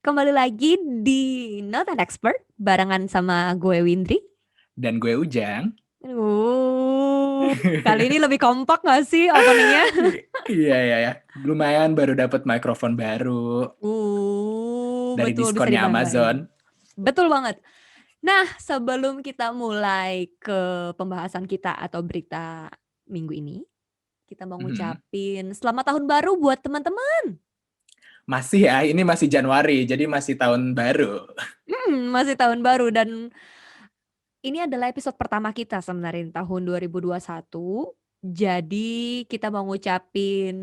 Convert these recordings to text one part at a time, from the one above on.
Kembali lagi di Not an Expert barengan sama gue Windri. Dan gue Ujang. Kali ini lebih kompak gak sih openingnya? Iya. Lumayan baru dapat mikrofon baru dari Betul, bisa diskonnya dibanggain. Amazon. Betul banget. Nah, sebelum kita mulai ke pembahasan kita atau berita minggu ini, kita mau Mhm. ngucapin selamat tahun baru buat teman-teman. Masih ya, ini masih Januari, jadi masih tahun baru. Masih tahun baru dan ini adalah episode pertama kita sebenarnya tahun 2021. Jadi kita mau ngucapin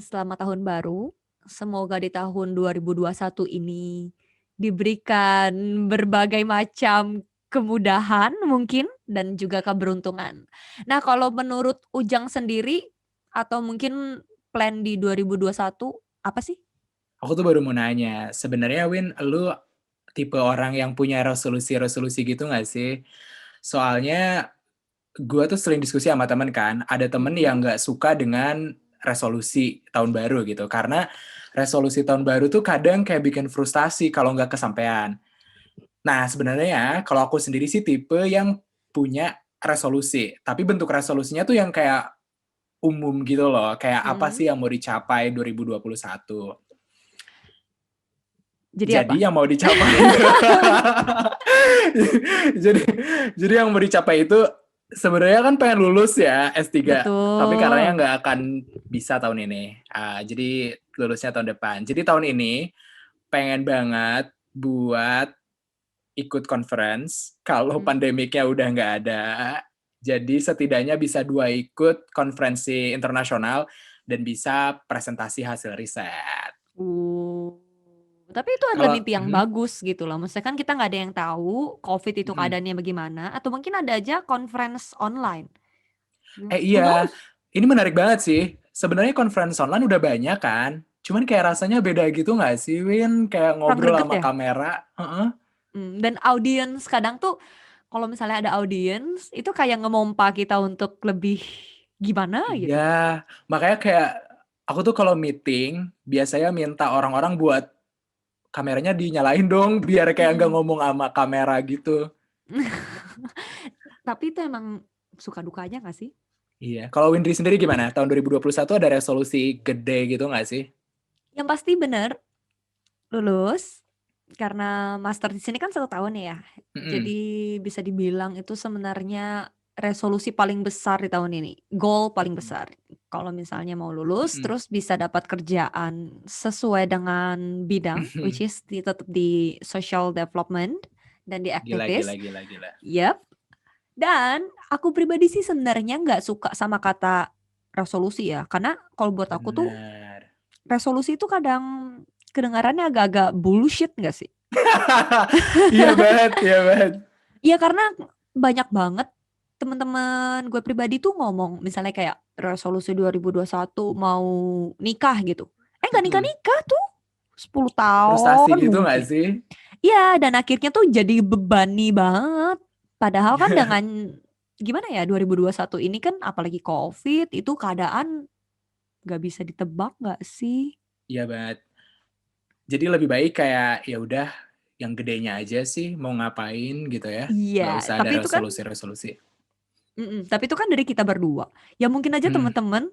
selamat tahun baru. Semoga di tahun 2021 ini diberikan berbagai macam kemudahan mungkin dan juga keberuntungan. Nah, kalau menurut Ujang sendiri atau mungkin plan di 2021 apa sih? Aku tuh baru mau nanya, sebenarnya Win, lu tipe orang yang punya resolusi-resolusi gitu nggak sih? Soalnya gue tuh sering diskusi sama temen kan, ada temen Mm-mm. yang nggak suka dengan resolusi tahun baru gitu, karena resolusi tahun baru tuh kadang kayak bikin frustasi kalau nggak kesampaian. Nah, sebenarnya ya, kalau aku sendiri sih tipe yang punya resolusi, tapi bentuk resolusinya tuh yang kayak umum gitu loh, kayak apa Mm-mm. sih yang mau dicapai 2021. Jadi apa? Jadi yang mau dicapai jadi jadi yang mau dicapai itu sebenarnya kan pengen lulus ya S3, tapi karenanya Betul. nggak akan bisa tahun ini. Jadi lulusnya tahun depan. Jadi tahun ini pengen banget buat ikut conference kalau Mm. pandemiknya udah nggak ada. Jadi setidaknya bisa 2 ikut konferensi internasional dan bisa presentasi hasil riset. Uh, tapi itu adalah Kalau mimpi yang bagus gitu loh. Maksudnya kan kita nggak ada yang tahu COVID itu keadaannya bagaimana, atau mungkin ada aja conference online. Who iya, knows? ini menarik banget sih. Sebenarnya conference online udah banyak kan, cuman kayak rasanya beda gitu nggak sih, Win? Kayak Kurang ngobrol greget sama ya. kamera. Heeh. Dan audience kadang tuh kalau misalnya ada audience itu kayak ngemompa kita untuk lebih gimana Iya, gitu. makanya kayak aku tuh kalau meeting biasanya minta orang-orang buat kameranya dinyalain dong, biar kayak nggak Mm-mm. ngomong sama kamera gitu. Tapi itu emang suka dukanya nggak sih? Iya, kalau Windri sendiri gimana? Tahun 2021 ada resolusi gede gitu nggak sih? Yang pasti bener lulus. Karena master di sini kan 1 tahun ya, jadi Mm-mm. bisa dibilang itu sebenarnya resolusi paling besar di tahun ini, goal paling Mm-mm. besar. Kalau misalnya mau lulus, Mm-mm. terus bisa dapat kerjaan sesuai dengan bidang, which is tetap di social development dan di Gila, aktivis. gila, gila, gila. Yep. Dan aku pribadi sih sebenarnya nggak suka sama kata resolusi ya, karena kalau buat aku tuh Benar. resolusi itu kadang kedengarannya agak-agak bullshit nggak sih? Iya banget, iya banget. Iya karena banyak banget teman-teman gue pribadi tuh ngomong misalnya kayak resolusi 2021 mau nikah gitu. Nggak Mm-mm. nikah-nikah tuh 10 Frustasi tahun gitu nggak mungkin. sih? Iya dan akhirnya tuh jadi bebani banget. Padahal kan dengan gimana ya 2021 ini kan apalagi COVID itu keadaan nggak bisa ditebak nggak sih? Iya banget. Jadi lebih baik kayak ya udah yang gedenya aja sih mau ngapain gitu ya. Iya, Nggak usah ada tapi itu kan resolusi-resolusi. tapi itu kan dari kita berdua. Ya mungkin aja Hmm, teman-teman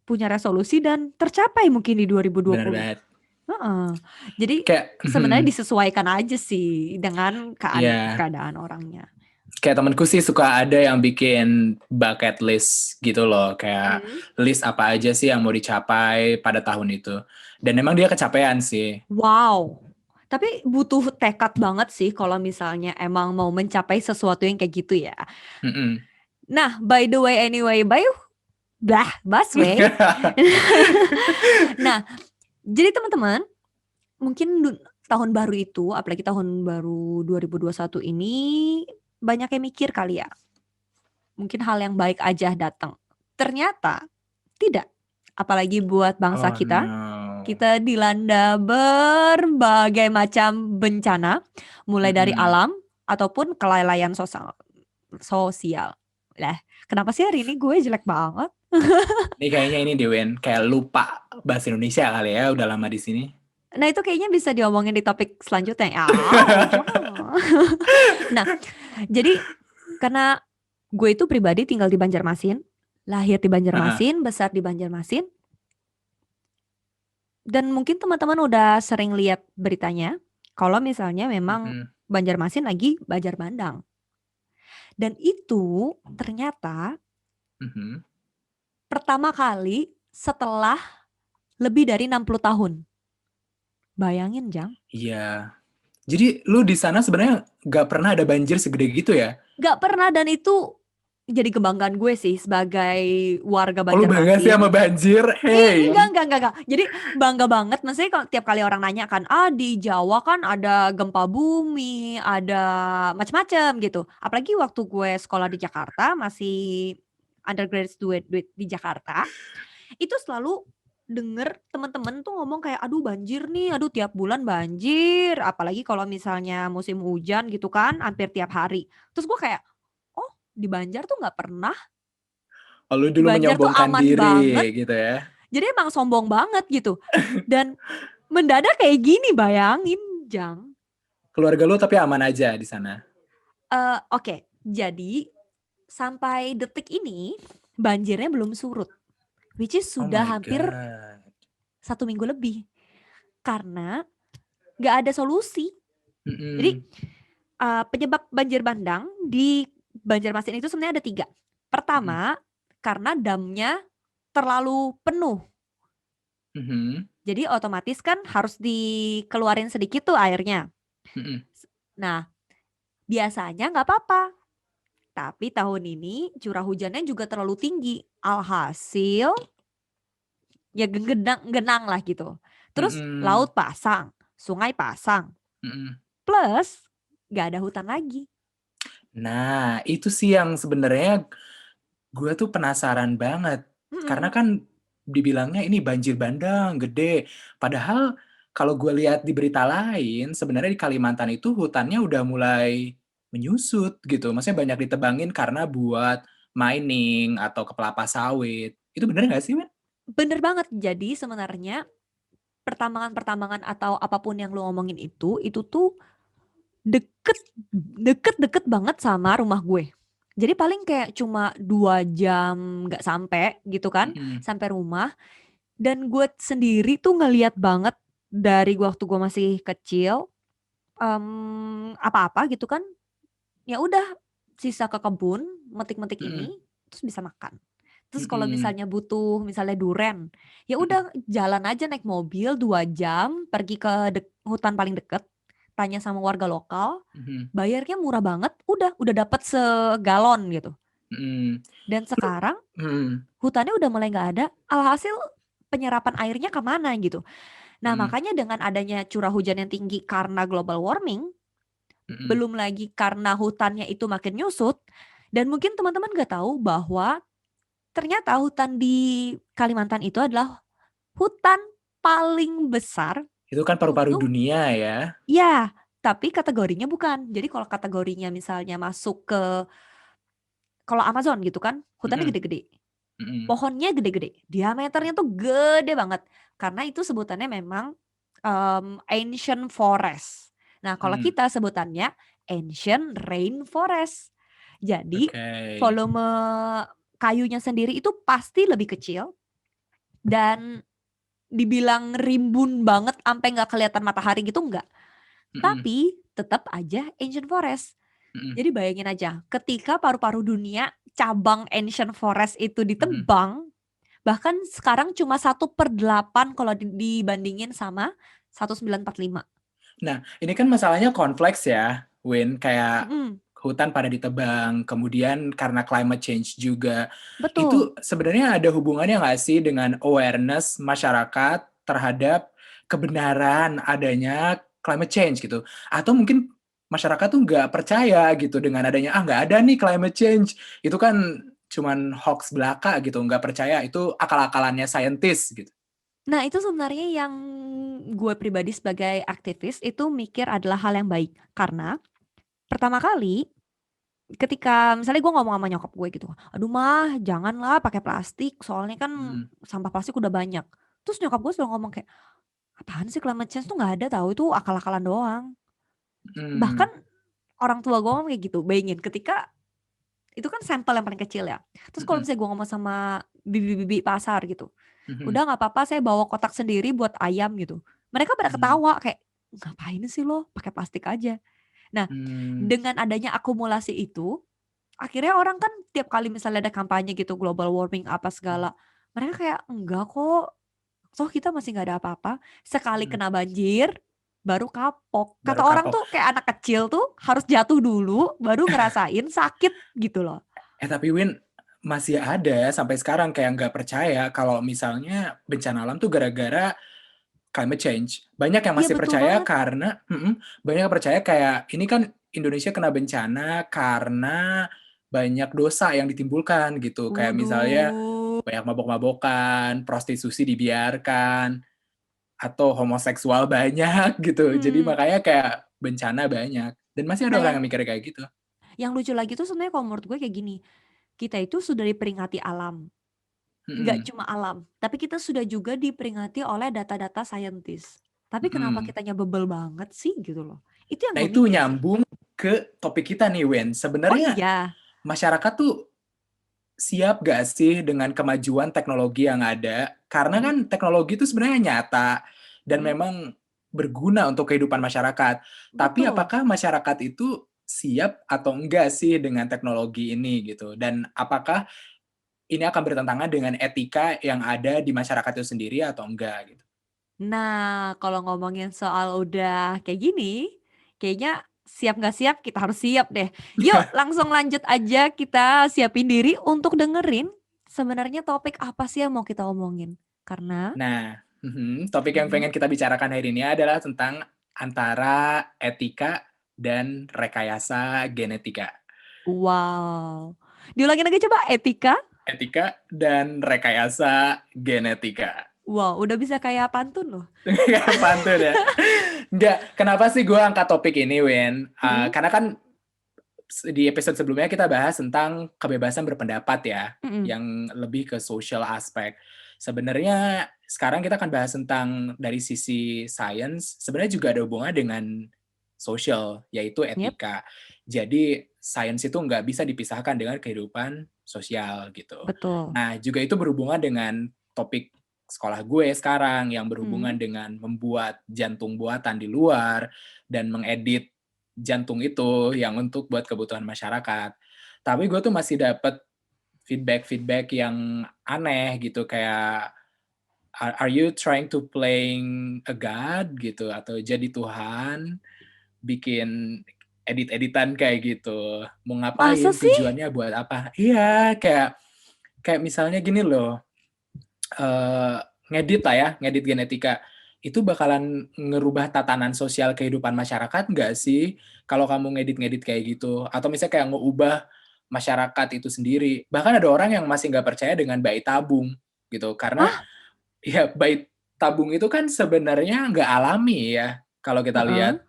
punya resolusi dan tercapai mungkin di bener 2020. banget. Heeh. Jadi Kayak, sebenarnya disesuaikan aja sih dengan ya keadaan orangnya. kayak temenku sih suka ada yang bikin bucket list gitu loh. Kayak Hmm. list apa aja sih yang mau dicapai pada tahun itu. Dan emang dia kecapean sih. Wow. Tapi butuh tekad banget sih kalau misalnya emang mau mencapai sesuatu yang kayak gitu ya. Mm-mm. Nah, by the way anyway, Busway. Nah, jadi teman-teman, mungkin tahun baru itu, apalagi tahun baru 2021 ini banyak yang mikir kali ya. Mungkin hal yang baik aja datang. Ternyata tidak. Apalagi buat bangsa Oh kita. no. Kita dilanda berbagai macam bencana, mulai dari Mm-mm. alam ataupun kelalaian sosial. Sosial. Lah, kenapa sih hari ini gue jelek banget? Ini kayaknya ini Dewen kayak lupa bahasa Indonesia kali ya, udah lama di sini. Nah, itu kayaknya bisa diomongin di topik selanjutnya. Ya, jangan. Nah, jadi karena gue itu pribadi tinggal di Banjarmasin, lahir di Heeh, Banjarmasin, besar di Banjarmasin, dan mungkin teman-teman udah sering lihat beritanya kalau misalnya memang mhm, Banjarmasin lagi banjir bandang. Dan itu ternyata mhm. pertama kali setelah lebih dari 60 tahun. Bayangin, Jang. Iya. Jadi lu di sana sebenarnya nggak pernah ada banjir segede gitu ya? Gak pernah, dan itu jadi kebanggaan gue sih sebagai warga Oh, lu bangga sih Banjarmasin. sama banjir? Ih, Hey. enggak. Jadi bangga banget. Maksudnya kalau tiap kali orang nanya kan, di Jawa kan ada gempa bumi, ada macam-macam gitu. Apalagi waktu gue sekolah di Jakarta, masih undergraduate di Jakarta, itu selalu denger temen-temen tuh ngomong kayak, aduh banjir nih, aduh tiap bulan banjir. Apalagi kalau misalnya musim hujan gitu kan, hampir tiap hari. Terus gue kayak, oh di Banjar tuh nggak pernah, Oh, lu di dulu Banjar tuh menyombongkan aman banget. diri gitu ya? Jadi emang sombong banget gitu. Dan mendadak kayak gini, bayangin, Jang. Keluarga lu tapi aman aja di sana? Oke, jadi sampai detik ini banjirnya belum surut, which is Oh sudah my hampir god. 1 minggu lebih, karena nggak ada solusi. Jadi Mhm, penyebab banjir bandang di Banjarmasin itu sebenarnya ada 3. mhm, Pertama, karena damnya terlalu penuh. mhm, Jadi otomatis kan harus dikeluarin sedikit tuh airnya. mhm. Nah, biasanya nggak apa-apa. Tapi tahun ini curah hujannya juga terlalu tinggi. Alhasil ya genang lah gitu. Terus Mhm, laut pasang, sungai pasang, mhm. plus nggak ada hutan lagi. Nah, itu sih yang sebenarnya gue tuh penasaran banget. Karena Mm-mm. kan dibilangnya ini banjir bandang, gede. Padahal kalau gue lihat di berita lain, sebenarnya di Kalimantan itu hutannya udah mulai menyusut gitu. Maksudnya banyak ditebangin karena buat mining atau ke kelapa sawit. Itu bener nggak sih, Win? Bener banget. Jadi sebenarnya pertambangan-pertambangan atau apapun yang lu ngomongin itu tuh deket deket banget sama rumah gue. Jadi paling kayak cuma 2 jam nggak sampai gitu kan, Mhm, sampai rumah. Dan gue sendiri tuh ngeliat banget dari waktu gue masih kecil, apa-apa gitu kan, ya udah sisa ke kebun, metik-metik mhm, ini, terus bisa makan. Terus kalau mhm, misalnya butuh misalnya duren, ya mhm, udah jalan aja naik mobil 2 jam pergi ke hutan paling deket, tanya sama warga lokal, mhm, bayarnya murah banget, udah dapat segalon gitu. mhm. Dan Lu sekarang mhm, hutannya udah mulai nggak ada, alhasil penyerapan airnya kemana gitu. Nah, mhm, makanya dengan adanya curah hujan yang tinggi karena global warming, mhm. belum lagi karena hutannya itu makin nyusut, dan mungkin teman-teman nggak tahu bahwa ternyata hutan di Kalimantan itu adalah hutan paling besar Itu kan paru-paru untuk, dunia ya. ya, tapi kategorinya bukan. Jadi kalau kategorinya misalnya masuk ke, kalau Amazon gitu kan, hutannya Mhm, gede-gede. mhm, Pohonnya gede-gede, diameternya tuh gede banget. Karena itu sebutannya memang ancient forest. Nah, kalau mhm. kita sebutannya ancient rainforest. Jadi Oke. volume kayunya sendiri itu pasti lebih kecil, dan dibilang rimbun banget sampai nggak kelihatan matahari gitu enggak. Mhm, Tapi tetap aja ancient forest. mhm, Jadi bayangin aja, ketika paru-paru dunia cabang ancient forest itu mhm. ditebang, bahkan sekarang cuma 1/8 kalau dibandingin sama 1945. Nah, ini kan masalahnya kompleks ya, Win, kayak Mhm, hutan pada ditebang, kemudian karena climate change juga. betul. Itu sebenarnya ada hubungannya nggak sih dengan awareness masyarakat terhadap kebenaran adanya climate change gitu? Atau mungkin masyarakat tuh nggak percaya gitu dengan adanya, "Ah, nggak ada nih climate change, itu kan cuman hoax belaka," gitu, nggak percaya itu akal-akalannya saintis gitu. Nah, itu sebenarnya yang gue pribadi sebagai aktivis itu mikir adalah hal yang baik. Karena pertama kali ketika misalnya gue ngomong sama nyokap gue gitu, "Aduh mah, janganlah pakai plastik, soalnya kan Mhm, sampah plastik udah banyak." Terus nyokap gue selalu ngomong kayak, apaan sih climate change tuh nggak ada tahu, itu akal-akalan doang. Bahkan Hmm, orang tua gue ngomong kayak gitu, bayangin ketika itu kan sampel yang paling kecil ya. Terus kalau mhm, misalnya gue ngomong sama bibi-bibi pasar gitu, mhm, udah nggak apa-apa saya bawa kotak sendiri buat ayam gitu. Mereka pada mhm, ketawa kayak ngapain sih lo pakai plastik aja. Nah, mmm, dengan adanya akumulasi itu, akhirnya orang kan tiap kali misalnya ada kampanye gitu global warming apa segala, mereka kayak enggak kok, toh kita masih nggak ada apa-apa. Sekali mhm, kena banjir baru kapok. baru Kata orang kapok. tuh kayak anak kecil tuh harus jatuh dulu baru ngerasain sakit gitu loh. Tapi Win, masih ada sampai sekarang kayak nggak percaya kalau misalnya bencana alam tuh gara-gara climate change. Banyak yang Iya masih betul percaya banget. karena banyak yang percaya kayak ini kan Indonesia kena bencana karena banyak dosa yang ditimbulkan gitu. Kayak misalnya Waduh. banyak mabok-mabokan, prostitusi dibiarkan, atau homoseksual banyak gitu. Jadi Mhm. makanya kayak bencana banyak. Dan masih ada Nah orang yang yang mikir kayak gitu. lucu lagi tuh sebenarnya kalau menurut gue kayak gini, kita itu sudah diperingati alam, nggak Mhm, cuma alam, tapi kita sudah juga diperingati oleh data-data saintis. Tapi kenapa mhm. kitanya bebel banget sih gitu loh. Itu yang Nah gue itu mikir sih. nyambung ke topik kita nih Wen. Oh Sebenarnya iya. masyarakat tuh siap gak sih dengan kemajuan teknologi yang ada? Karena Mhm, kan teknologi itu sebenarnya nyata dan mhm, memang berguna untuk kehidupan masyarakat. Tapi betul. apakah masyarakat itu siap atau enggak sih dengan teknologi ini gitu? Dan apakah ini akan bertentangan dengan etika yang ada di masyarakat itu sendiri atau enggak gitu? Nah, kalau ngomongin soal udah kayak gini, kayaknya siap nggak siap kita harus siap deh. Yuk langsung lanjut aja kita siapin diri untuk dengerin sebenarnya topik apa sih yang mau kita omongin. Karena Nah, topik yang mhm, pengen kita bicarakan hari ini adalah tentang antara etika dan rekayasa genetika. wow. Diulangin lagi coba etika. Etika dan rekayasa genetika. Wow, udah bisa kayak pantun loh. Kayak pantun ya? Enggak, kenapa sih gue angkat topik ini, Win? Mhm, Karena kan di episode sebelumnya kita bahas tentang kebebasan berpendapat ya, mhm, yang lebih ke social aspek. Sebenarnya sekarang kita akan bahas tentang dari sisi science, sebenarnya juga ada hubungan dengan social, yaitu yep, etika. Jadi sains itu nggak bisa dipisahkan dengan kehidupan sosial gitu. betul. Nah, juga itu berhubungan dengan topik sekolah gue sekarang yang berhubungan Mhm. dengan membuat jantung buatan di luar dan mengedit jantung itu yang untuk buat kebutuhan masyarakat. Tapi gue tuh masih dapet feedback-feedback yang aneh gitu kayak are you trying to playing a god gitu atau jadi Tuhan, bikin edit-editan kayak gitu. Mau Masa ngapain? sih? Tujuannya buat apa? Iya, kayak kayak misalnya gini loh, eee, ngedit lah ya, ngedit genetika. Itu bakalan ngerubah tatanan sosial kehidupan masyarakat nggak sih, kalau kamu ngedit-ngedit kayak gitu? Atau misalnya kayak ngeubah masyarakat itu sendiri. Bahkan ada orang yang masih nggak percaya dengan bayi tabung, gitu. Karena, Hah? ya bayi tabung itu kan sebenarnya nggak alami ya, kalau kita Heeh, lihat.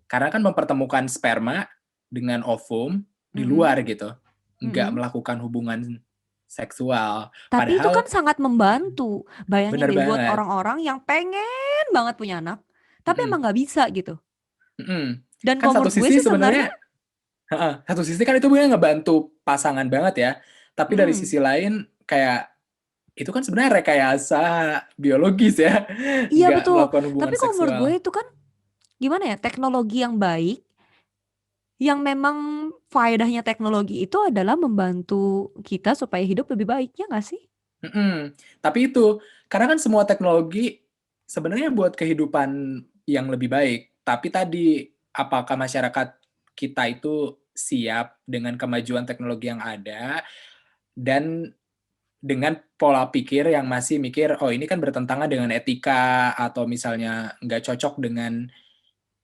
Karena kan mempertemukan sperma dengan ovum di mhm, luar gitu, nggak mhm. melakukan hubungan seksual. Tapi itu kan Padahal sangat membantu. Bayangin bener deh buat banget, orang-orang yang pengen banget punya anak, tapi mhm emang nggak bisa gitu. mhm. Dan Kan kalau satu menurut gue sisi sih sebenarnya sebenarnya heeh, satu sisi kan itu sebenarnya ngebantu pasangan banget ya, tapi dari mhm, sisi lain kayak itu kan sebenarnya rekayasa biologis ya, iya nggak betul. melakukan hubungan Tapi kalau menurut gue seksual. itu kan gimana ya, teknologi yang baik, yang memang faedahnya teknologi itu adalah membantu kita supaya hidup lebih baik, ya nggak sih? Tapi itu, karena kan semua teknologi sebenarnya buat kehidupan yang lebih baik, tapi tadi, apakah masyarakat kita itu siap dengan kemajuan teknologi yang ada dan dengan pola pikir yang masih mikir, "Oh ini kan bertentangan dengan etika," atau misalnya nggak cocok dengan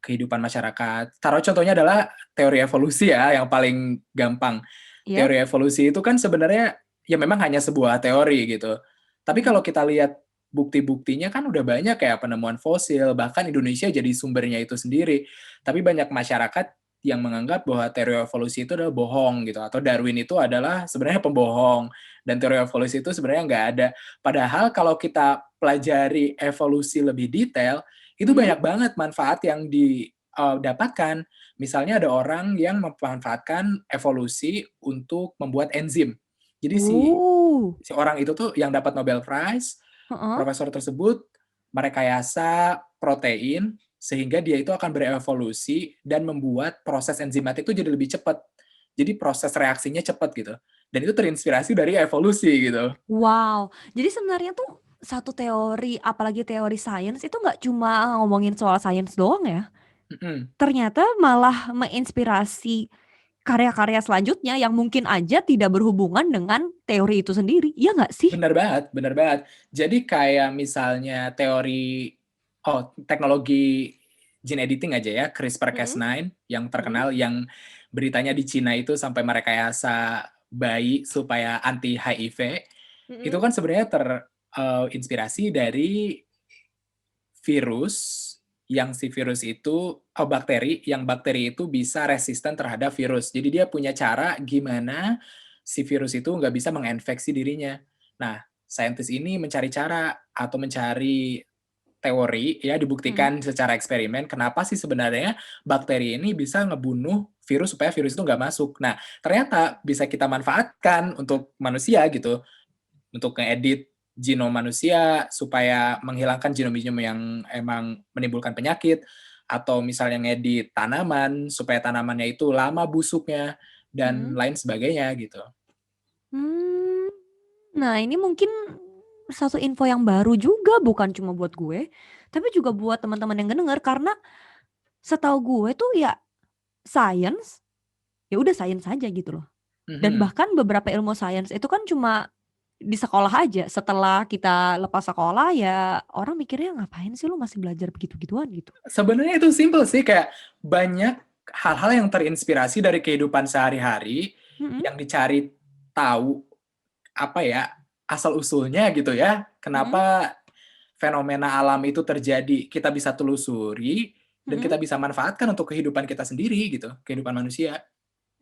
kehidupan masyarakat. Taruh contohnya adalah teori evolusi ya, yang paling gampang. Yap, Teori evolusi itu kan sebenarnya ya memang hanya sebuah teori gitu. Tapi kalau mhm, kita lihat bukti-buktinya kan udah banyak kayak penemuan fosil, bahkan Indonesia jadi sumbernya itu sendiri. Tapi banyak masyarakat yang menganggap bahwa teori evolusi itu adalah bohong gitu, atau Darwin itu adalah sebenarnya pembohong dan teori evolusi itu sebenarnya nggak ada. Padahal kalau kita pelajari evolusi lebih detail, itu Mhm. banyak banget manfaat yang didapatkan. Misalnya ada orang yang memanfaatkan evolusi untuk membuat enzim. Jadi si Oh. si orang itu tuh yang dapat Nobel Prize, Heeh. profesor tersebut merekayasa protein sehingga dia itu akan berevolusi dan membuat proses enzimatik itu jadi lebih cepat. Jadi proses reaksinya cepat gitu. Dan itu terinspirasi dari evolusi gitu. Wow. Jadi sebenarnya tuh satu teori, apalagi teori sains itu nggak cuma ngomongin soal sains doang ya. Mhm. Ternyata malah menginspirasi karya-karya selanjutnya yang mungkin aja tidak berhubungan dengan teori itu sendiri, iya nggak sih? Bener banget bener banget. Jadi kayak misalnya teknologi gene editing aja ya, Mhm, CRISPR-Cas9 yang mhm, terkenal, yang beritanya di Cina itu sampai merekayasa bayi supaya anti HIV, itu mhm, kan sebenarnya inspirasi dari virus, yang si virus itu bakteri, yang bakteri itu bisa resisten terhadap virus. Jadi dia punya cara gimana si virus itu nggak bisa menginfeksi dirinya. Nah, saintis ini mencari cara atau mencari teori ya mhm. dibuktikan secara eksperimen kenapa sih sebenarnya bakteri ini bisa ngebunuh virus supaya virus itu nggak masuk. Nah, ternyata bisa kita manfaatkan untuk manusia gitu. Untuk ngeedit genom manusia supaya menghilangkan genom-genom yang emang menimbulkan penyakit, atau misalnya ngedit tanaman supaya tanamannya itu lama busuknya, dan Mhm. lain sebagainya gitu. Mmm, nah ini mungkin satu info yang baru juga bukan cuma buat gue, tapi juga buat teman-teman yang ngedenger karena setahu gue tuh ya science, ya udah science aja gitu loh. Dan Mhm. bahkan beberapa ilmu sains itu kan cuma di sekolah aja, setelah kita lepas sekolah ya orang mikirnya, "Ngapain sih lu masih belajar begitu-gituan?" Gitu. Sebenarnya itu simpel sih, kayak banyak hal-hal yang terinspirasi dari kehidupan sehari-hari, Mhm, yang dicari tahu, apa ya, asal-usulnya gitu ya, mhm, kenapa fenomena alam itu terjadi, kita bisa telusuri, dan mhm. kita bisa manfaatkan untuk kehidupan kita sendiri gitu, kehidupan manusia.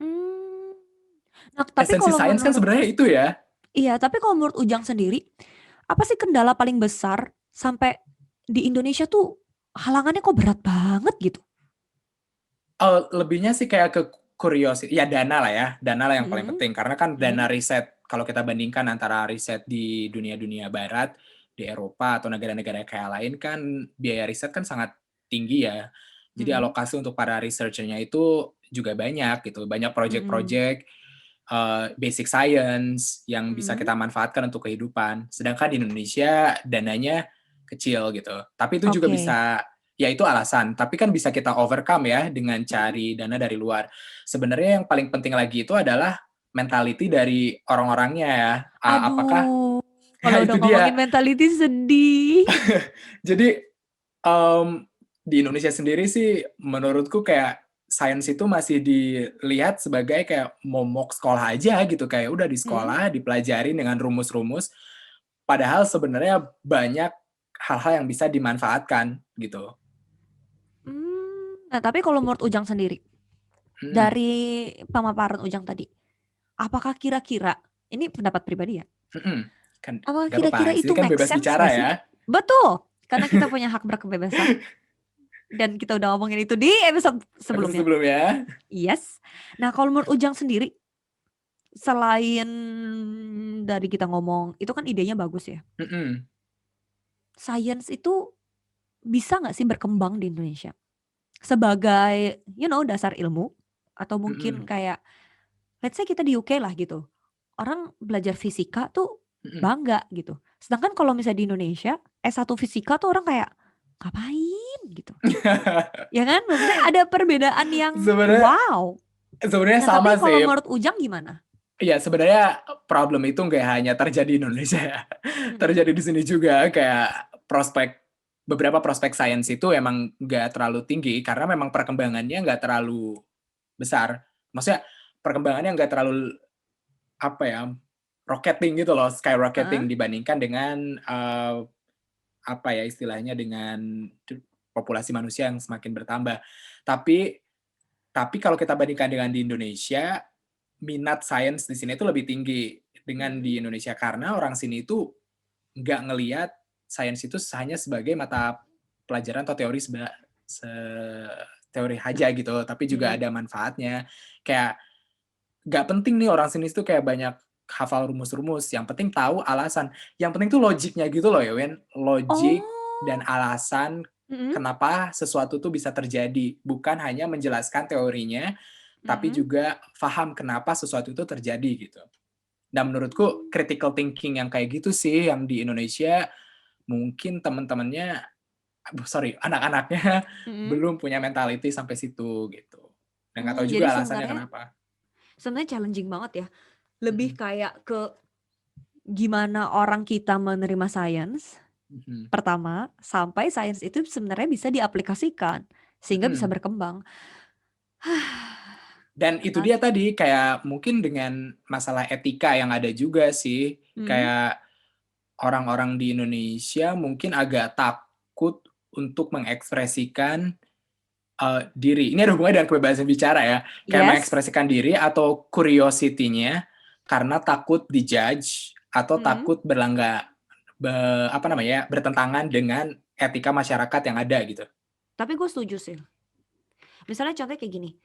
Mmm. Nah, tapi Esensi kalau sains kan menurut sebenarnya itu ya. iya, tapi kalau menurut Ujang sendiri, apa sih kendala paling besar sampai di Indonesia tuh halangannya kok berat banget gitu? Lebihnya sih kayak ke ya dana lah ya, dana lah yang paling Mhm, penting. Karena kan dana mhm, riset, kalau kita bandingkan antara riset di dunia-dunia barat, di Eropa atau negara-negara kaya lain kan, biaya riset kan sangat tinggi ya. Jadi mhm, alokasi untuk para researcher-nya itu juga banyak gitu, banyak mhm, project-project, basic science yang bisa mhm. kita manfaatkan untuk kehidupan. Sedangkan di Indonesia dananya kecil gitu. Tapi itu juga Oke. bisa, ya itu alasan, tapi kan bisa kita overcome ya dengan Mhm. cari dana dari luar. Sebenarnya yang paling penting lagi itu adalah mentality dari orang-orangnya ya. Apakah Aduh, ya kalau udah itu dia. ngomongin mentality sedih. Jadi, di Indonesia sendiri sih menurutku kayak sains itu masih dilihat sebagai kayak momok sekolah aja gitu, kayak udah di Mhm, sekolah dipelajarin dengan rumus-rumus, padahal sebenarnya banyak hal-hal yang bisa dimanfaatkan gitu. nah tapi kalau menurut Ujang sendiri, Mhm, dari pemaparan Ujang tadi, apakah kira-kira ini pendapat pribadi ya, mhm, kan apakah nggak apa-apa, kira-kira di sini itu kan make bebas sense bicara nggak ya. sih? Betul, karena kita punya hak berkebebasan dan kita udah ngomongin itu di episode Episode sebelumnya. sebelumnya. Yes. Nah kalau menurut Ujang sendiri, selain dari kita ngomong, itu kan idenya bagus ya. Mhm, Science itu bisa nggak sih berkembang di Indonesia? Sebagai dasar ilmu atau mungkin mhm, kayak let's say kita di UK lah gitu, orang belajar fisika tuh mhm. bangga gitu. Sedangkan kalau misalnya di Indonesia S1 fisika tuh orang kayak, "Ngapain?" Gitu. Ya kan? Maksudnya ada perbedaan yang Sebenarnya wow. sebenarnya Nah tapi sama kalau sih. menurut Ujang gimana? Iya, sebenarnya problem itu nggak hanya terjadi di Indonesia ya, Mhm, terjadi di sini juga, kayak beberapa prospek sains itu emang nggak terlalu tinggi, karena memang perkembangannya nggak terlalu besar. Maksudnya perkembangannya nggak terlalu, apa ya, rocketing gitu loh, heeh, skyrocketing dibandingkan dengan, apa ya istilahnya, dengan populasi manusia yang semakin bertambah. Tapi Tapi kalau kita bandingkan dengan di Indonesia, minat sains di sini itu lebih tinggi dengan Mhm. di Indonesia karena orang sini itu nggak ngelihat sains itu hanya sebagai mata pelajaran atau teori teori aja gitu, tapi juga Mhm. ada manfaatnya. Kayak nggak penting nih orang sini tuh kayak banyak hafal rumus-rumus, yang penting tahu alasan. Yang penting tuh logiknya gitu loh ya, Wen. Logik dan Oh. alasan Mhm. kenapa sesuatu tuh bisa terjadi, bukan hanya menjelaskan teorinya, tapi Mhm. juga paham kenapa sesuatu itu terjadi gitu. Dan menurutku Mmm. critical thinking yang kayak gitu sih yang di Indonesia mungkin teman-temannya, sorry, anak-anaknya Mhm. belum punya mentality sampai situ gitu. Dan nggak tahu Jadi juga alasannya sebenarnya kenapa. challenging banget ya. Lebih Mhm, kayak ke gimana orang kita menerima sains, mhm, pertama, sampai sains itu sebenarnya bisa diaplikasikan, sehingga bisa mhm. berkembang. Dan itu Karena dia tadi, kayak mungkin dengan masalah etika yang ada juga sih, mhm, kayak orang-orang di Indonesia mungkin agak takut untuk mengekspresikan, diri. Ini ada hubungannya dengan kebebasan bicara ya, kayak yes, mengekspresikan diri atau curiosity-nya karena takut di-judge atau mhm, takut be apa namanya ya, bertentangan dengan etika masyarakat yang ada gitu. tapi gue setuju sih. Misalnya contohnya kayak gini,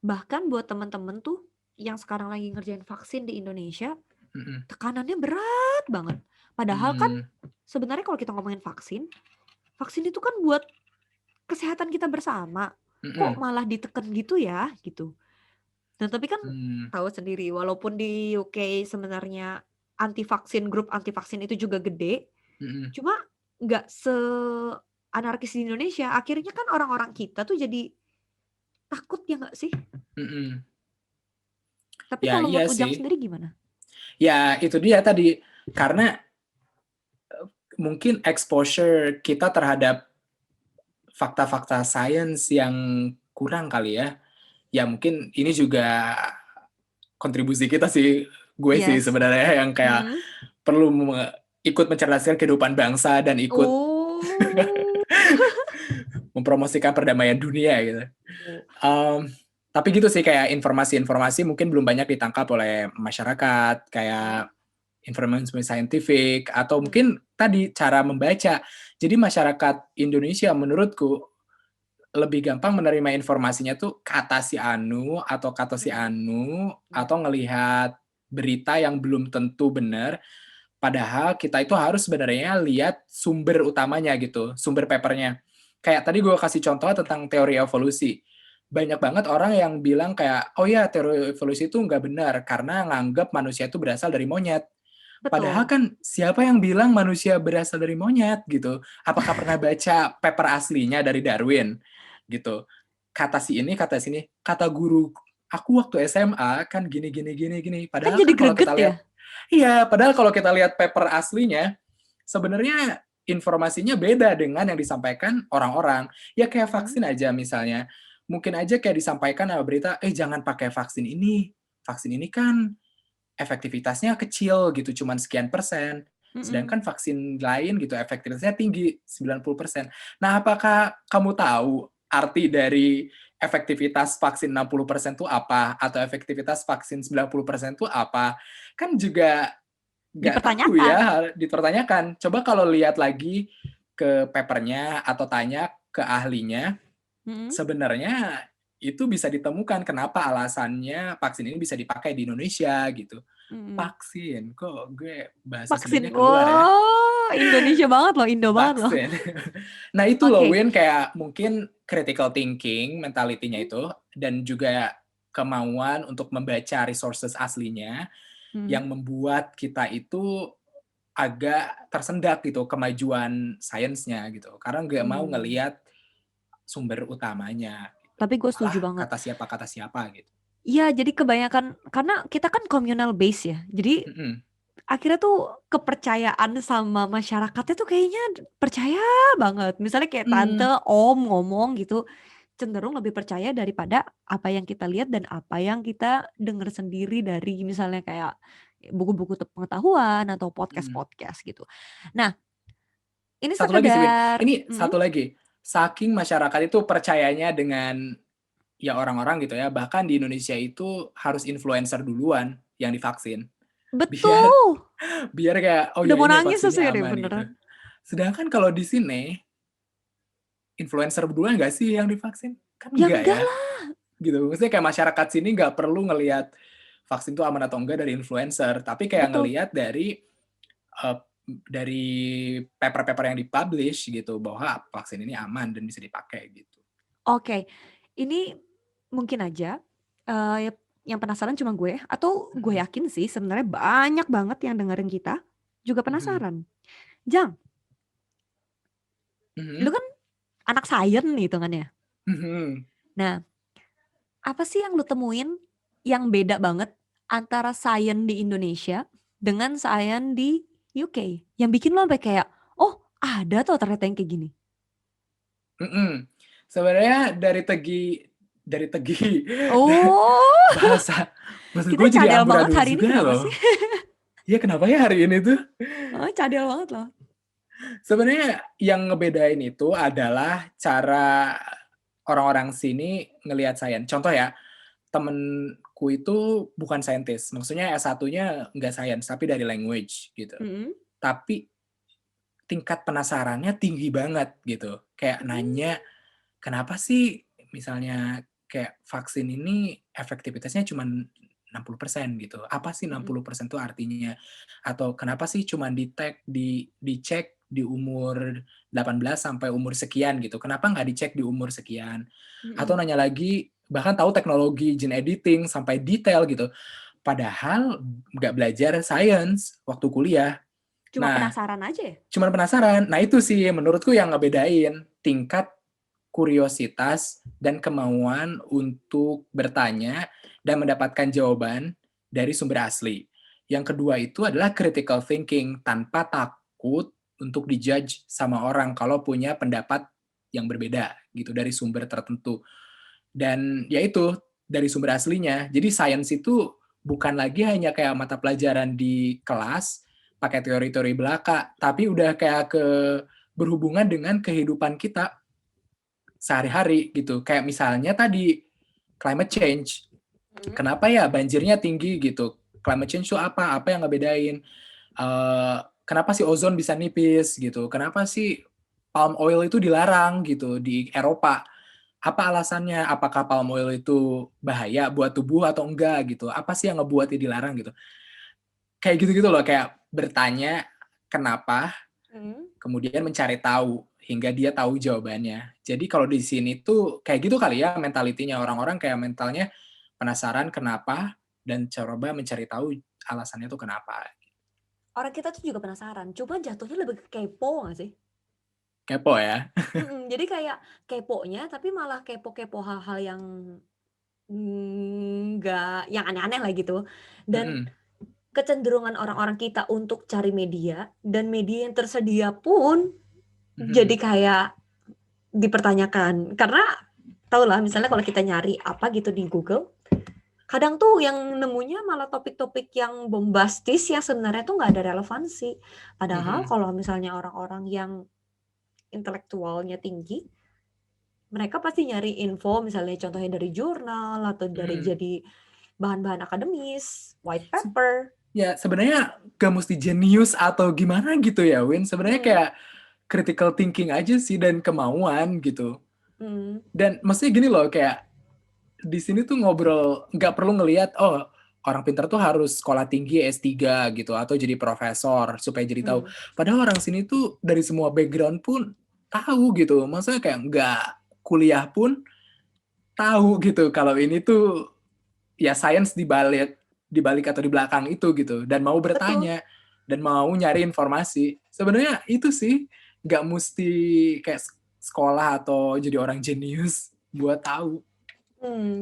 bahkan buat temen-temen tuh yang sekarang lagi ngerjain vaksin di Indonesia, Mhm, tekanannya berat banget. Padahal kan mmm, sebenarnya kalau kita ngomongin vaksin, vaksin itu kan buat kesehatan kita bersama. Kok mhm, malah diteken gitu ya, gitu. Nah, tapi kan mmm, tahu sendiri walaupun di UK sebenarnya grup anti vaksin itu juga gede, mhm, cuma nggak se-anarkis di Indonesia. Akhirnya kan orang-orang kita tuh jadi takut ya nggak sih? mhm. Tapi Ya kalau iya menurut Ujang sih. sendiri gimana? Ya itu dia tadi, karena mungkin exposure kita terhadap fakta-fakta sains yang kurang kali ya. Ya mungkin ini juga kontribusi kita sih, gue sih Yes. sebenarnya yang kayak Mhm. perlu ikut mencerdaskan kehidupan bangsa dan ikut Oh. mempromosikan perdamaian dunia gitu. Mmm, tapi gitu sih kayak informasi-informasi mungkin belum banyak ditangkap oleh masyarakat, Mhm. kayak informasi saintifik atau Mhm. mungkin tadi cara membaca. Jadi masyarakat Indonesia menurutku lebih gampang menerima informasinya tuh kata si anu atau kata si Mhm. anu, Mhm. atau ngelihat berita yang belum tentu benar, padahal kita itu harus sebenarnya lihat sumber utamanya gitu, sumber paper-nya. Kayak tadi gue kasih contoh tentang teori evolusi. Banyak banget orang yang bilang kayak, "Oh ya, teori evolusi itu nggak benar karena nganggap manusia itu berasal dari monyet." Padahal Betul. kan siapa yang bilang manusia berasal dari monyet gitu? Apakah pernah baca paper aslinya dari Darwin gitu? Kata si ini, kata sini, kata guru aku waktu SMA kan gini gini gini gini. Kan Padahal jadi kan kalau greget kita ya? lihat, iya, padahal kalau kita lihat paper aslinya sebenarnya informasinya beda dengan yang disampaikan orang-orang. Ya kayak Mhm. vaksin aja misalnya. Mungkin aja kayak disampaikan sama berita, jangan pakai vaksin ini. Vaksin ini kan efektivitasnya kecil gitu, cuman sekian persen. Mhm. Sedangkan vaksin lain gitu efektivitasnya tinggi, 90%. Nah, apakah kamu tahu arti dari efektivitas vaksin 60% itu apa? Atau efektivitas vaksin 90% itu apa? Kan juga nggak tahu Dipertanyakan. ya, dipertanyakan. Coba kalau lihat lagi ke papernya atau tanya ke ahlinya, Mhm. sebenarnya itu bisa ditemukan kenapa alasannya vaksin ini bisa dipakai di Indonesia gitu. Mhm. Vaksin, kok gue bahasa Vaksin. Sundanya keluar ya. Wah, Indonesia banget loh, Indo banget loh. Vaksin. Nah itu loh Oke. Win, kayak mungkin critical thinking mentality-nya Mhm. itu dan juga kemauan untuk membaca resources aslinya yang Mhm. membuat kita itu agak tersendat gitu kemajuan sainsnya gitu. Karena nggak mau Mmm. ngelihat sumber utamanya gitu. Tapi gue setuju Malah banget. kata siapa gitu. Iya, jadi kebanyakan karena kita kan communal base ya. Jadi Mhm, akhirnya tuh kepercayaan sama masyarakatnya tuh kayaknya percaya banget. Misalnya kayak tante, mmm, om ngomong gitu, cenderung lebih percaya daripada apa yang kita lihat dan apa yang kita dengar sendiri dari misalnya kayak buku-buku pengetahuan atau mhm. podcast-podcast gitu. Nah, ini Satu lagi sih Win, sekedar ini mhm, satu lagi, saking masyarakat itu percayanya dengan ya orang-orang gitu ya, bahkan di Indonesia itu harus influencer duluan yang divaksin. Biar Betul! biar kayak, "Oh Udah ya mau ini nangis vaksinnya rasanya deh aman," gitu. beneran. Sedangkan kalau di sini, influencer berdua nggak sih yang divaksin? Kan Ya enggak enggak ya, lah, gitu. Maksudnya kayak masyarakat sini nggak perlu ngelihat vaksin itu aman atau enggak dari influencer, tapi kayak betul. ngelihat eee, dari paper-paper yang di-publish gitu, bahwa vaksin ini aman dan bisa dipakai gitu. Oke, ini mungkin aja, eee, yang penasaran cuma gue atau gue Mhm, yakin sih sebenarnya banyak banget yang dengerin kita juga mhm, penasaran. Jang, lu mhm, kan anak sains nih hitungannya. mhm. Nah, apa sih yang lu temuin yang beda banget antara sains di Indonesia dengan sains di UK? Yang bikin lo sampai kayak, "Oh, ada tuh ternyata yang kayak gini." Mhm. Sebenarnya dari tegi Oh, bahasa bahasa kita gue jadi cadel banget amburadul hari ini juga kenapa loh. sih? Iya kenapa ya hari ini tuh? Heeh, cadel banget loh. Sebenarnya yang ngebedain itu adalah cara orang-orang sini ngelihat sains. Contoh ya, temenku itu bukan saintis, maksudnya S1-nya nggak sains, tapi dari language gitu. Mhm. Tapi tingkat penasarannya tinggi banget gitu, kayak Mmm, nanya, "Kenapa sih misalnya kayak vaksin ini efektivitasnya cuman 60% gitu, apa sih mhm, 60% itu artinya? Atau kenapa sih cuman dicek di umur 18 sampai umur sekian gitu, kenapa nggak dicek di umur sekian?" Atau mhm. nanya lagi, bahkan tahu teknologi gene editing sampai detail gitu, padahal nggak belajar sains waktu kuliah. Cuma Nah, penasaran aja ya? cuman penasaran. Nah itu sih menurutku yang ngebedain, tingkat kuriositas dan kemauan untuk bertanya dan mendapatkan jawaban dari sumber asli. Yang kedua itu adalah critical thinking, tanpa takut untuk di-judge sama orang kalau punya pendapat yang berbeda gitu dari sumber tertentu. Dan ya itu, dari sumber aslinya. Jadi sains itu bukan lagi hanya kayak mata pelajaran di kelas, pakai teori-teori belaka, tapi udah kayak berhubungan dengan kehidupan kita sehari-hari gitu. Kayak misalnya tadi, climate change. Mhm. Kenapa ya banjirnya tinggi gitu? Climate change itu apa? Apa yang ngebedain? Kenapa sih ozon bisa nipis gitu? Kenapa sih palm oil itu dilarang gitu di Eropa? Apa alasannya? Apakah palm oil itu bahaya buat tubuh atau enggak gitu? Apa sih yang ngebuat dia dilarang gitu? Kayak gitu-gitu loh, kayak bertanya kenapa, Mhm. kemudian mencari tahu hingga dia tahu jawabannya. Jadi kalau di sini tuh kayak gitu kali ya mentalitinya orang-orang, kayak mentalnya penasaran kenapa dan coba mencari tahu alasannya tuh kenapa. Orang kita tuh juga penasaran, cuma jatuhnya lebih ke kepo nggak sih? Kepo ya? Jadi kayak keponya tapi malah kepo-kepo hal-hal yang, nggak yang aneh-aneh lah gitu. Dan Mhm, kecenderungan orang-orang kita untuk cari media dan media yang tersedia pun jadi mhm, kayak dipertanyakan. Karena tahulah misalnya kalau kita nyari apa gitu di Google, kadang tuh yang nemunya malah topik-topik yang bombastis yang sebenarnya tuh nggak ada relevansi. Padahal mhm, kalau misalnya orang-orang yang intelektualnya tinggi, mereka pasti nyari info misalnya contohnya dari jurnal atau dari mhm. jadi bahan-bahan akademis, white Se paper. Ya sebenarnya gak mesti jenius atau gimana gitu ya Win, sebenarnya Mhm, kayak critical thinking aja sih dan kemauan gitu. mhm, Dan maksudnya gini loh, kayak di sini tuh ngobrol nggak perlu ngelihat, oh orang pintar tuh harus sekolah tinggi S3 gitu atau jadi profesor supaya jadi tahu. mhm. Padahal orang sini tuh dari semua background pun tahu gitu. Maksudnya kayak nggak kuliah pun tahu gitu kalau ini tuh ya sains di balik atau di belakang itu gitu dan mau Betul. bertanya dan mau nyari informasi. Sebenarnya itu sih nggak mesti kayak sekolah atau jadi orang jenius buat tahu.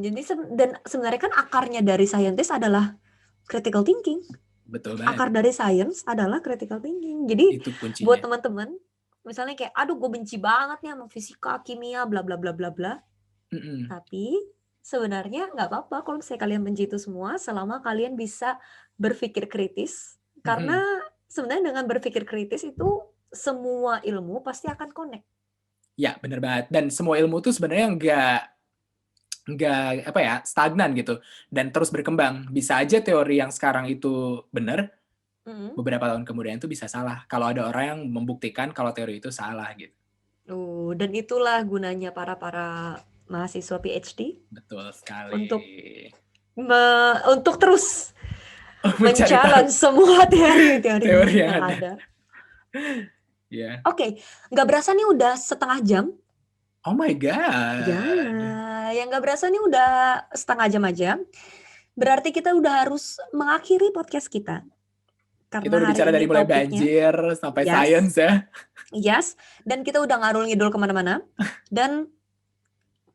Jadi dan sebenarnya kan akarnya dari scientist adalah critical thinking. Betul banget. Akar dari science adalah critical thinking. Jadi Itu buat kuncinya. teman-teman, misalnya kayak, "Aduh gue benci banget nih sama fisika, kimia, bla bla bla bla bla." Mhm, Tapi sebenarnya nggak apa-apa kalau misalnya kalian benci itu semua selama kalian bisa berpikir kritis. Karena mhm. sebenarnya dengan berpikir kritis itu semua ilmu pasti akan connect. Ya, bener banget. Dan semua ilmu tuh sebenarnya nggak apa ya, stagnan gitu dan terus berkembang. Bisa aja teori yang sekarang itu benar, Mhm. beberapa tahun kemudian itu bisa salah. Kalau ada orang yang membuktikan kalau teori itu salah gitu. Dan itulah gunanya para mahasiswa PhD Betul sekali. untuk untuk terus Mencari tahu men-challenge semua teori-teori teori yang yang ada. ada. Ya. Oke, nggak berasa nih udah setengah jam. Oh my Ya, god. yang nggak berasa nih udah setengah jam aja. Berarti kita udah harus mengakhiri podcast kita. Kita Karena udah hari bicara ini dari mulai topiknya, banjir sampai yes, science ya. yes, dan kita udah ngarul ngidul kemana-mana. Dan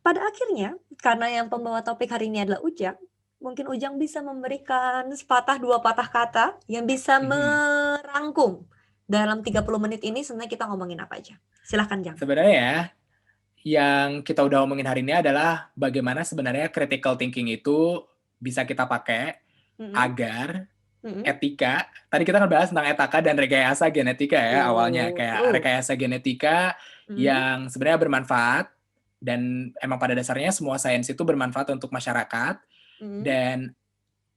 pada akhirnya, karena yang pembawa topik hari ini adalah Ujang, mungkin Ujang bisa memberikan sepatah dua patah kata yang bisa Mhm. merangkum dalam 30 menit ini sebenarnya kita ngomongin apa aja. Silahkan, Jang. Sebenarnya ya, yang kita udah omongin hari ini adalah bagaimana sebenarnya critical thinking itu bisa kita pakai Mhm, agar mhm. etika, tadi kita ngebahas tentang etaka dan rekayasa genetika ya awalnya, kayak Uh, rekayasa genetika mhm, yang sebenarnya bermanfaat dan emang pada dasarnya semua sains itu bermanfaat untuk masyarakat mhm, dan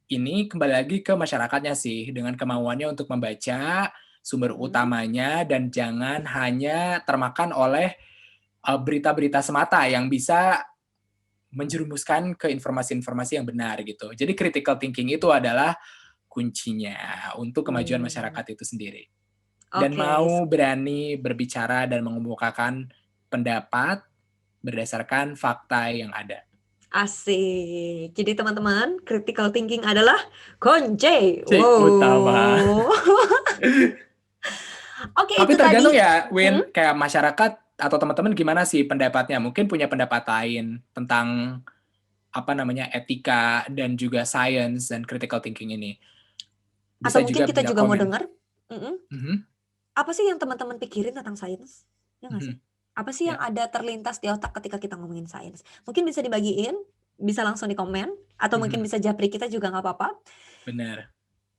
ini kembali lagi ke masyarakatnya sih dengan kemauannya untuk membaca sumber mhm. utamanya dan jangan hanya termakan oleh berita-berita semata yang bisa menjerumuskan ke informasi-informasi yang benar gitu. Jadi critical thinking itu adalah kuncinya untuk kemajuan Mmm, masyarakat itu sendiri. Dan oke, mau berani berbicara dan mengemukakan pendapat berdasarkan fakta yang ada. asik. Jadi teman-teman, critical thinking adalah kunci. Cik utama. Wow. Oke, Tapi itu tadi. tergantung ya, Mhm. Win, kayak masyarakat atau teman-teman gimana sih pendapatnya? Mungkin punya pendapat lain tentang apa namanya etika dan juga science dan critical thinking ini. Atau Bisa mungkin juga kita bisa juga mau komen. dengar, mhm, Mhm, apa sih yang teman-teman pikirin tentang sains? Ya nggak sih? mhm, Apa sih yang ya, ada terlintas di otak ketika kita ngomongin sains? Mungkin bisa dibagiin, bisa langsung di komen, atau mungkin mhm, bisa japri kita juga nggak apa-apa. benar,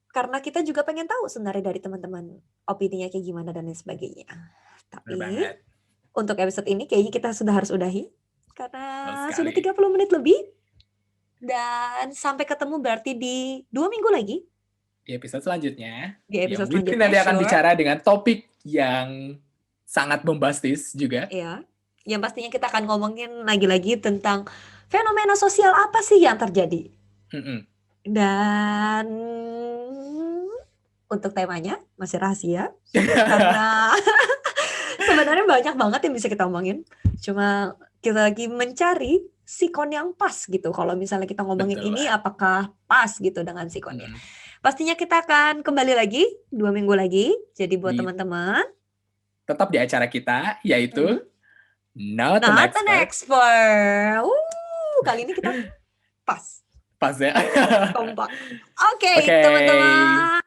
Karena kita juga pengen tahu sebenarnya dari teman-teman opininya kayak gimana dan lain sebagainya. benar Tapi banget, untuk episode ini kayaknya kita sudah harus udahi karena betul sudah sekali. 30 menit lebih dan sampai ketemu berarti di 2 minggu lagi Di episode selanjutnya, di yang episode mungkin selanjutnya, nanti akan sure. bicara dengan topik yang sangat bombastis juga. Ya, yang pastinya kita akan ngomongin lagi-lagi tentang fenomena sosial apa sih yang terjadi. Mhm. Dan untuk temanya masih rahasia karena sebenarnya banyak banget yang bisa kita omongin. Cuma kita lagi mencari sikon yang pas gitu. Kalau misalnya kita ngomongin Betul ini banget, apakah pas gitu dengan sikonnya. mhm. Pastinya kita akan kembali lagi 2 minggu lagi. Jadi buat Di teman-teman, tetap di acara kita, yaitu mhm, Not an not an Expert. expert. Kali ini kita pas. Pas ya. Kompak. Oke, Oke, teman-teman.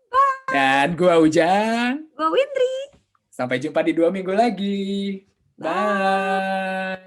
Bye. dan gua Ujang, Gue Windri. sampai jumpa di 2 minggu lagi. Bye. Bye.